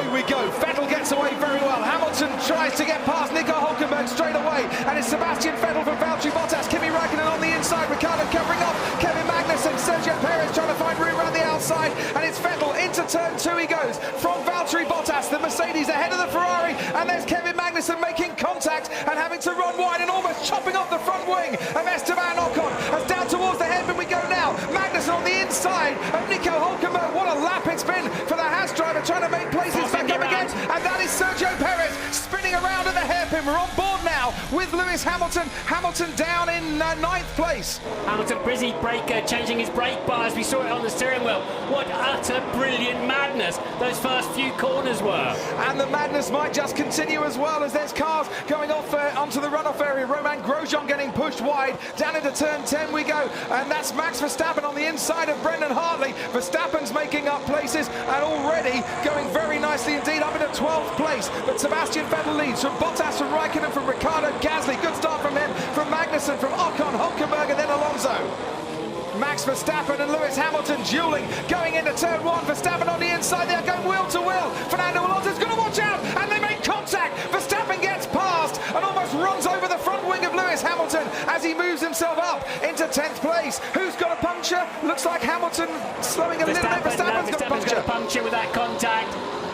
away we go. Vettel gets away very well. Hamilton tries to get past Nico Hülkenberg straight away, and it's Sebastian Vettel from Valtteri Bottas. Kimi Räikkönen on the inside, Ricciardo covering off Kevin Magnussen, Sergio Perez trying to find room around the outside, and it's Vettel into turn 2 he goes from Valtteri Bottas, the Mercedes ahead of the Ferrari, and there's Kevin Magnussen making contact and having to run wide and almost chopping off the front wing of Esteban Ocon. As down towards the hairpin we go now. Magnussen on the inside of Nico Hülkenberg. What a lap it's been for the Haas driver, trying to make places back up again, and that is Sergio Perez spinning around at the hairpin. We're on board now with Lewis Hamilton. Hamilton down in 9th place. Hamilton busy changing his brake bar as we saw it on the steering wheel. What utter brilliant madness those first few corners were. And the madness might just continue as well, as there's cars going off onto the runoff area. Romain Grosjean getting pushed wide. Down into turn 10 we go, and that's Max Verstappen on the inside of Brendan Hartley. Verstappen's making up places and already going very nicely indeed up into 12th place. But Sebastian Vettel leads from Bottas, from Räikkönen, from Ricciardo, Gasly. Good start from him, from Magnussen, from Ocon, Hülkenberg, and then Alonso. Max Verstappen and Lewis Hamilton dueling, going into turn 1. Verstappen on the inside, they're going wheel to wheel. Fernando Alonso's going to watch out, and they make contact. Verstappen gets past and almost runs over the front wing of Lewis Hamilton as he moves himself up into 10th place. Who's got a puncture? Looks like Hamilton slowing a little bit. Verstappen's got a puncture with that contact.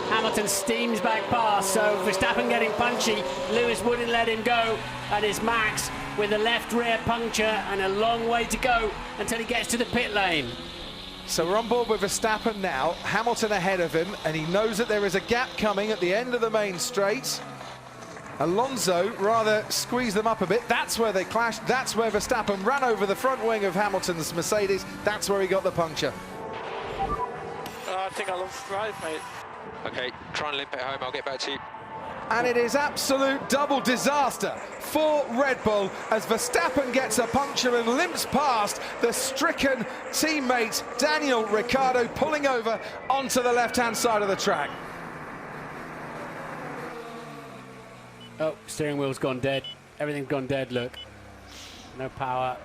Hamilton steams back past, so Verstappen getting punchy. Lewis wouldn't let him go, and it's Max with a left rear puncture and a long way to go until he gets to the pit lane. So we're on board with Verstappen now, Hamilton ahead of him, and he knows that there is a gap coming at the end of the main straight. Alonso rather squeezed them up a bit. That's where they clashed. That's where Verstappen ran over the front wing of Hamilton's Mercedes. That's where he got the puncture. I think I lost drive, mate. Okay, try and limp it home, I'll get back to you. And it is absolute double disaster for Red Bull as Verstappen gets a puncture and limps past the stricken teammate Daniel Ricciardo, pulling over onto the left-hand side of the track. Oh, steering wheel's gone dead. Everything's gone dead, look. No power,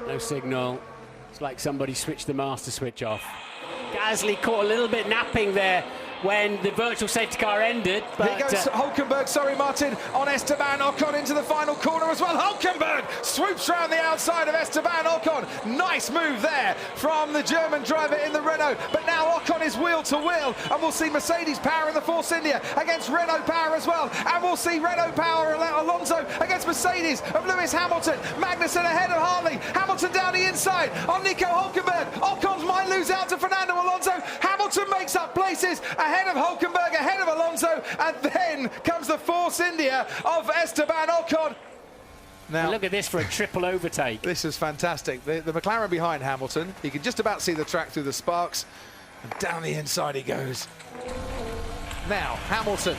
no signal. It's like somebody switched the master switch off. Gasly caught a little bit napping there when the virtual safety car ended. But here goes Hülkenberg, sorry Martin, on Esteban Ocon into the final corner as well. Hülkenberg swoops round the outside of Esteban Ocon. Nice move there from the German driver in the Renault. But now Ocon is wheel to wheel, and we'll see Mercedes power in the Force India against Renault power as well. And we'll see Renault power Alonso against Mercedes of Lewis Hamilton. Magnussen ahead of Hartley. Hamilton down the inside on Nico Hülkenberg. Ocon might lose out to Fernando Alonso. Hamilton makes up places ahead of Hülkenberg, ahead of Alonso, and then comes the Force India of Esteban Ocon. Now look at this for a triple overtake. This is fantastic. The McLaren behind Hamilton, he can just about see the track through the sparks, and down the inside he goes. Now Hamilton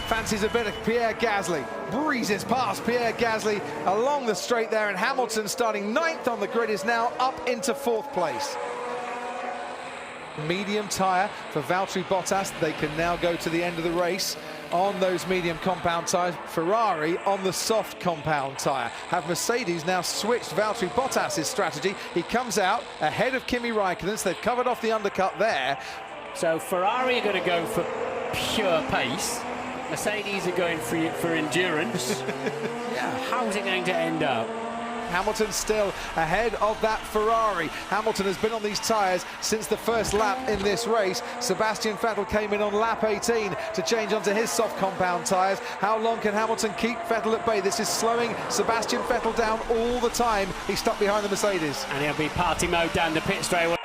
fancies a bit of Pierre Gasly, breezes past Pierre Gasly along the straight there, and Hamilton, starting 9th on the grid, is now up into 4th place. Medium tyre for Valtteri Bottas. They can now go to the end of the race on those medium compound tyres. Ferrari on the soft compound tyre. Have Mercedes now switched Valtteri Bottas' strategy? He comes out ahead of Kimi Räikkönen, so they've covered off the undercut there. So Ferrari are going to go for pure pace. Mercedes are going for endurance. Yeah. How's it going to end up? Hamilton still ahead of that Ferrari. Hamilton has been on these tyres since the first lap in this race. Sebastian Vettel came in on lap 18 to change onto his soft compound tyres. How long can Hamilton keep Vettel at bay? This is slowing Sebastian Vettel down all the time. He's stuck behind the Mercedes. And he'll be party mode down the pit straight.